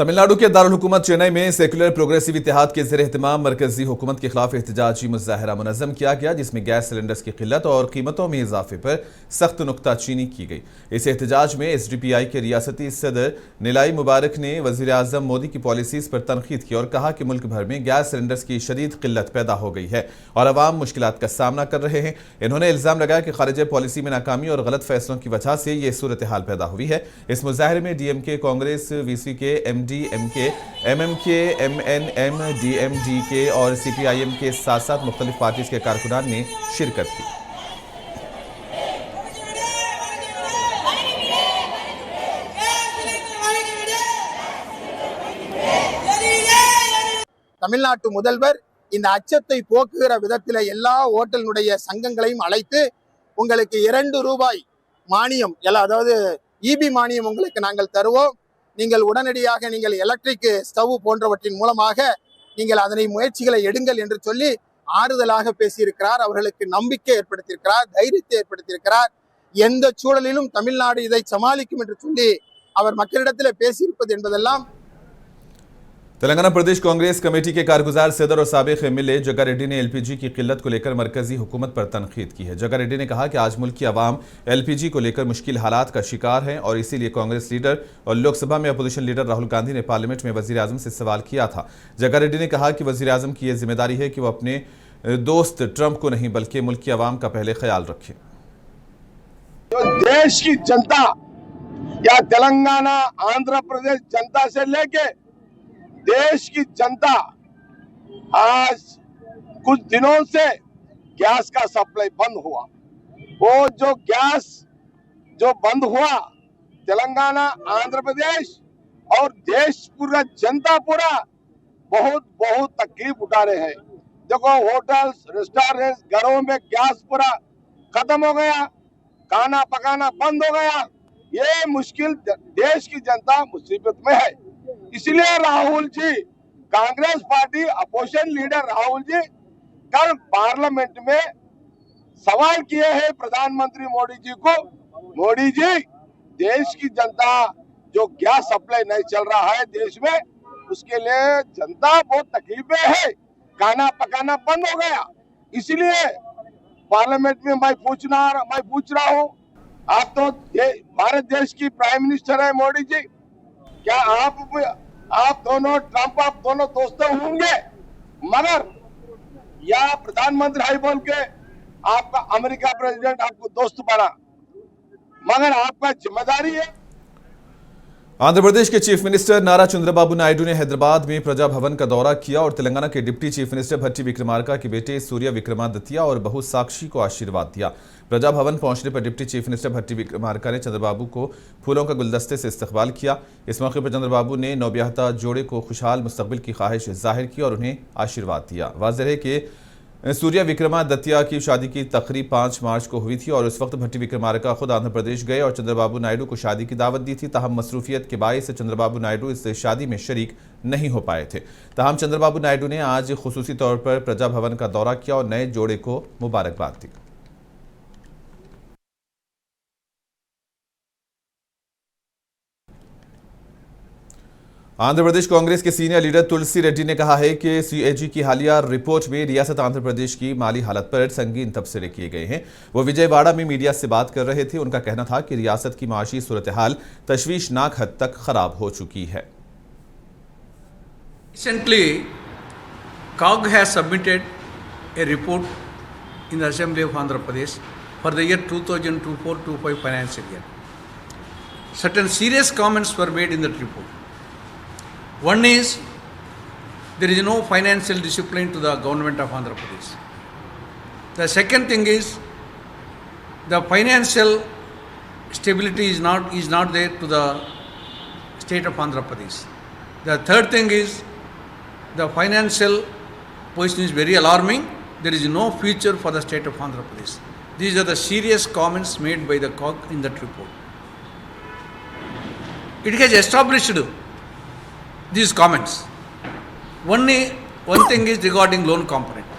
तमिलनाडु के दारुल हुकूमत चेन्नई में सेकुलर प्रोग्रेसिव इत्तेहाद के ज़ेर एहतमाम मरकजी हुकूमत के खिलाफ एहतजाजी मुजाहरा मुनज़्ज़म किया गया, जिसमें गैस सिलेंडर्स की किल्लत और कीमतों में इजाफे पर सख्त नुक्ताचीनी की गई। इस एहतजाज में SDPI के रियासती सदर निलाई मुबारक ने वज़ीर आज़म मोदी की पॉलिसीज़ पर तनकीद की और कहा कि मुल्क भर में गैस सिलेंडर्स की शदीद किल्लत पैदा हो गई है और अवाम मुश्किलात का सामना कर रहे हैं। इन्होंने इल्ज़ाम लगाया कि खारिजा पॉलिसी में नाकामी और गलत फैसलों की वजह से ये सूरत हाल पैदा हुई है। इस मुजाहरे में DMK, Congress, VCK, MD, MK, MMK, MNM, DMDK और CPIM के साथ साथ मुख्तलिफ पार्टीज के कारकुनान ने शिरकत की। தமிழ்நாட்டு முதல்வர் இந்த அச்சத்தை போக்குகிற விதத்தில் எல்லா ஓட்டலுடைய சங்கங்களையும் அழைத்து உங்களுக்கு 2 ரூபாய் மானியம், அதாவது EB மானியம் உங்களுக்கு நாங்கள் தருவோம். நீங்கள் உடனடியாக நீங்கள் எலக்ட்ரிக் ஸ்டவ் போன்றவற்றின் மூலமாக நீங்கள் அதனை முயற்சிகளை எடுங்கள் என்று சொல்லி ஆறுதலாக பேசியிருக்கிறார். அவர்களுக்கு நம்பிக்கை ஏற்படுத்தியிருக்கிறார், தைரியத்தை ஏற்படுத்தியிருக்கிறார். எந்த சூழலிலும் தமிழ்நாடு இதை சமாளிக்கும் என்று சொல்லி அவர் மக்களிடத்தில் பேசியிருப்பது என்பதெல்லாம்। तेलंगाना प्रदेश कांग्रेस कमेटी के कारगुजार सदर और साबिक MLA जग्गा रेड्डी ने LPG की किल्लत को लेकर मरकजी हुकूमत पर तनकीद की है। जग्गा रेड्डी ने कहा कि आज मुल्क की आवाम LPG को लेकर मुश्किल हालात का शिकार है और इसीलिए कांग्रेस लीडर और लोकसभा में अपोजिशन लीडर राहुल गांधी ने पार्लियामेंट में वजीर आजम से सवाल किया था। जग्गा रेड्डी ने कहा कि वजीर आजम की यह जिम्मेदारी है कि वो अपने दोस्त ट्रंप को नहीं बल्कि मुल्क की आवाम का पहले ख्याल रखें। जो देश की जनता या तेलंगाना आंध्र प्रदेश जनता से लेके देश की जनता आज कुछ दिनों से गैस का सप्लाई बंद हुआ। वो जो गैस जो बंद हुआ, तेलंगाना आंध्र प्रदेश और देश पूरा जनता पूरा बहुत बहुत तकलीफ उठा रहे हैं। देखो, होटल्स, रेस्टोरेंट्स, घरों में गैस पूरा खत्म हो गया, खाना पकाना बंद हो गया। ये मुश्किल देश की जनता मुसीबत में है। इसलिए Rahul ji, Congress party opposition leader Rahul ji कल पार्लियामेंट में सवाल किए हैं प्रधानमंत्री मोदी जी को। मोदी जी, देश की जनता जो गैस सप्लाई नहीं चल रहा है देश में, उसके लिए जनता बहुत तकलीफ में है, खाना पकाना बंद हो गया। इसलिए पार्लियामेंट में मैं पूछ रहा हूँ, आप तो भारत देश की प्राइम मिनिस्टर है मोदी जी, क्या आप दोनों ट्रंप आप दोनों दोस्त होंगे? मगर या प्रधानमंत्री है बोल के आपका अमेरिका प्रेसिडेंट आपको दोस्त बना, मगर आपका जिम्मेदारी है। आंध्र प्रदेश के चीफ मिनिस्टर नारा चंद्रबाबू नायडू ने हैदराबाद में प्रजा भवन का दौरा किया और तेलंगाना के डिप्टी चीफ मिनिस्टर भट्टी विक्रमार्का के बेटे सूर्य विक्रमादित्य और बहू साक्षी को आशीर्वाद दिया। प्रजा भवन पहुंचने पर डिप्टी चीफ मिनिस्टर भट्टी विक्रमार्का ने चंद्रबाबू को फूलों का गुलदस्ते से इस्तकबाल किया। इस मौके पर चंद्रबाबू ने नवब्याहता जोड़े को खुशहाल मुस्तकबिल की ख्वाहिश जाहिर की और उन्हें आशीर्वाद दिया। वाज़ेह है कि सूर्य विक्रमादित्य की शादी की तकरीब 5 मार्च को हुई थी और उस वक्त भट्टी विक्रमार्का खुद आंध्र प्रदेश गए और चंद्रबाबू नायडू को शादी की दावत दी थी। ताहम मसरूफियत के बायस चंद्रबाबू नायडू इस शादी में शरीक नहीं हो पाए थे। ताहम चंद्रबाबू नायडू ने आज खुसूसी तौर पर प्रजा भवन का दौरा किया और नए जोड़े को मुबारकबाद दी। आंध्र प्रदेश कांग्रेस के सीनियर लीडर तुलसी रेड्डी ने कहा है कि CAG की हालिया रिपोर्ट में रियासत आंध्र प्रदेश की माली हालत पर संगीन तबसरे किए गए हैं। वो विजयवाड़ा में मीडिया से बात कर रहे थे। उनका कहना था कि रियासत की माशी सूरत हाल तशवीशनाक हद तक खराब हो चुकी है। Recently, COG has submitted a report in the Assembly of Andhra Pradesh for the year 2024-25 financial year. Certain serious comments were made in that report. One is, there is no financial discipline to the government of Andhra Pradesh. The second thing is, the financial stability is not there to the state of Andhra Pradesh. The third thing is, the financial position is very alarming. There is no future for the state of Andhra Pradesh. These are the serious comments made by the COG in that report. It has established these comments. One thing is regarding loan component.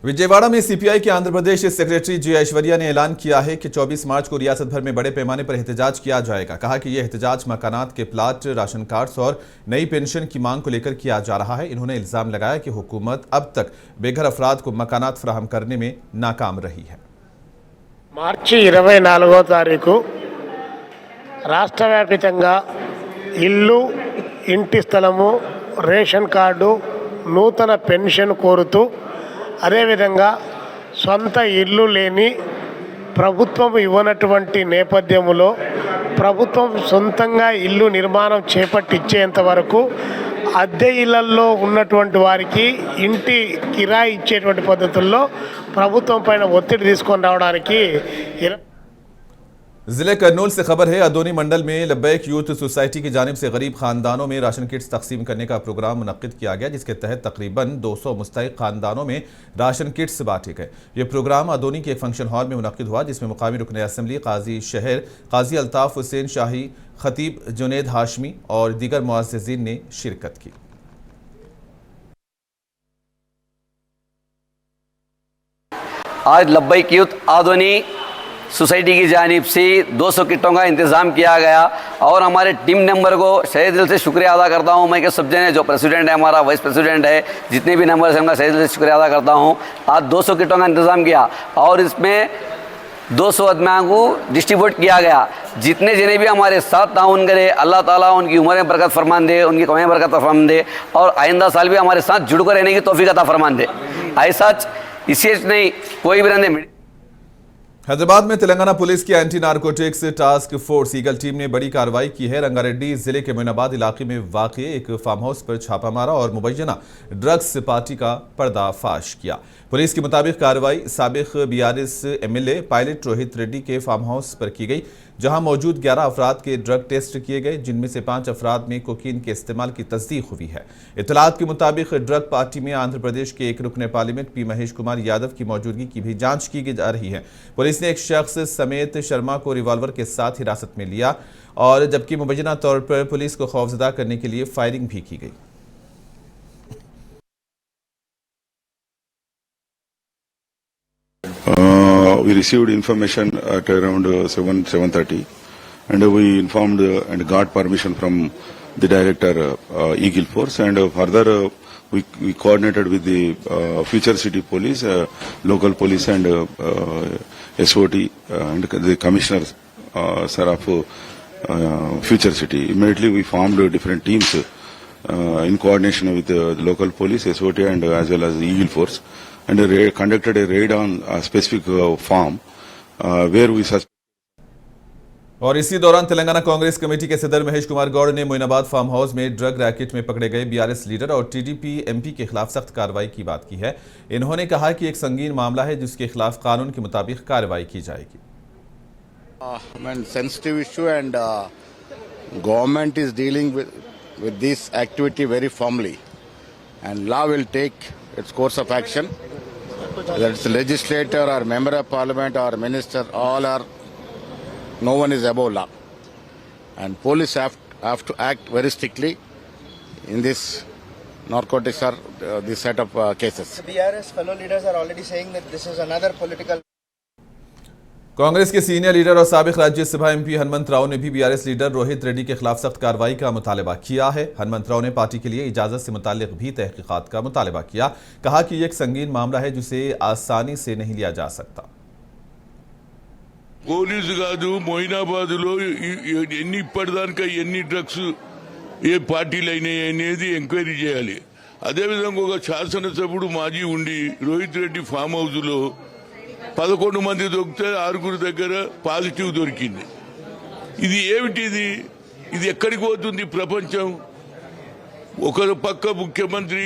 Vijayawada में CPI के Andhra Pradesh secretary जे ऐश्वर्या ने ऐलान किया है कि 24 मार्च को रियासत भर में बड़े पैमाने पर एहतजाज किया जाएगा। कहा कि यह एहतजाज मकानात के प्लाट, राशन कार्ड्स और नई पेंशन की मांग को लेकर किया जा रहा है। इन्होंने इल्जाम लगाया कि हुकूमत अब तक बेघर अफराद को मकानात फराहम करने में नाकाम रही है। మార్చి 24వ తారీఖు రాష్ట్ర వ్యాప్తంగా ఇల్లు, ఇంటి స్థలము, రేషన్ కార్డు, నూతన పెన్షన్ కోరుతూ అదేవిధంగా సొంత ఇల్లు లేని ప్రభుత్వం ఇవ్వనటువంటి నేపథ్యంలో ప్రభుత్వం సొంతంగా ఇల్లు నిర్మాణం చేపట్టించేంత వరకు అద్దె ఇళ్లలో ఉన్నటువంటి వారికి ఇంటి కిరాయి ఇచ్చేటువంటి పద్ధతుల్లో ప్రభుత్వం పైన ఒత్తిడి తీసుకొని రావడానికి जिले करनूल से खबर है, अदोनी मंडल में लब्बैक यूथ सोसाइटी की जानिब से गरीब खानदानों में राशन किट्स तकसीम करने का प्रोग्राम मुनक्किद किया गया, जिसके तहत तकरीबन 200 मुस्तहिक खानदानों में राशन किट्स बांटे गए। ये प्रोग्राम अदोनी के एक फंक्शन हॉल में मुनक्किद हुआ, जिसमें मुकामी रुकन असम्बली काजी शहर काजी अल्ताफ हुसैन शाही, खतीब जुनैद हाशमी और दीगर मुअज़्ज़िज़ीन ने शिरकत की। आज लब्बैक यूथ आदोनी सोसाइटी की जानिब से 200 किटों का इंतज़ाम किया गया और हमारे टीम मेंबर को सही दिल से शुक्रिया अदा करता हूं। मैं कि सब जने जो प्रेसिडेंट है, हमारा वाइस प्रेसिडेंट है, जितने भी नंबर हैं उनका सही दिल से शुक्रिया अदा करता हूं। आज 200 किटों का इंतज़ाम किया और इसमें 200 आदमियों को डिस्ट्रीब्यूट किया गया। जितने जने भी हमारे साथ ताउन करे, अल्लाह ताला उनकी उम्र में बरकत फरमान दे, उनकी कमाई में बरकत फरमान दे और आइंदा साल भी हमारे साथ जुड़ कर रहने की तौफीक अता फरमान दे। ऐसा इसी नहीं कोई भी रहने। हैदराबाद में तेलंगाना पुलिस की anti narcotics task force eagle team ने बड़ी कार्रवाई की है। रंगारेड्डी जिले के मोइनाबाद इलाके में वाक़ एक फार्म हाउस पर छापा मारा और मुबैना ड्रग्स पार्टी का पर्दाफाश किया। पुलिस के मुताबिक कार्रवाई साबिक BRS MLA pilot Rohit Reddy के फार्म हाउस पर की गई, जहां मौजूद 11 अफराद के ड्रग टेस्ट किए गए, जिनमें से 5 अफराद में कोकीन के इस्तेमाल की तस्दीक हुई है। इत्तलात के मुताबिक ड्रग पार्टी में आंध्र प्रदेश के एक रुकन पार्लियामेंट पी महेश कुमार यादव की मौजूदगी की भी जांच की जा रही है। पुलिस ने एक शख्स समेत शर्मा को रिवॉल्वर के साथ हिरासत में लिया और जबकि मुबैना तौर पर पुलिस को खौफजदा करने के लिए फायरिंग भी की गई। We received information at around 7:30, and we informed and got permission from the director Eagle Force, and further we coordinated with the Future City Police, local police, and SOT and the commissioner sir of Future City. Immediately we formed different teams in coordination with the local police, SOT, and as well as the Eagle Force, and conducted a raid on a specific farm where we suspect. और इसी दौरान Telangana Congress committee के सदर महेश कुमार गौड़ ने Moinabad farm house में drug racket में पकड़े गए बीआरएस लीडर और टीडीपी एमपी के खिलाफ सख्त कार्रवाई की बात की है। इन्होंने कहा कि एक संगीन मामला है, जिसके खिलाफ कानून के मुताबिक कार्रवाई की जाएगी। Sensitive issue, and government is dealing with this activity very firmly, and law will take its course of action. Whether it's legislator or member of parliament or minister, no one is above law, and police have to act very strictly in this narcotics or this set of cases. The BRS fellow leaders are already saying that this is another political. Congress के senior leader और साबिक Rajya Sabha MP Hanumant Rao ने भी BRS leader Rohit Reddy के खिलाफ सख्त कार्रवाई का मुतालबा किया है। हनुमंत राव ने पार्टी के लिए इजाजत से मुताल्लिक भी तहकीकात का मुतालबा किया। कहा कि यह एक संगीन मामला है, जिसे आसानी से नहीं लिया जा सकता। పోలీసు కాదు మొయినాబాద్లో ఎన్ని ఇప్పటిదాకా ఎన్ని డ్రగ్స్ ఏ పార్టీలు అయినాయి అనేది ఎంక్వైరీ చేయాలి. అదేవిధంగా ఒక శాసనసభ్యుడు మాజీ ఉండి రోహిత్ రెడ్డి ఫామ్ హౌస్లో 11 మంది దొరికితే 6 దగ్గర పాజిటివ్ దొరికింది. ఇది ఏమిటిది? ఇది ఎక్కడికి పోతుంది ప్రపంచం? ఒక పక్క ముఖ్యమంత్రి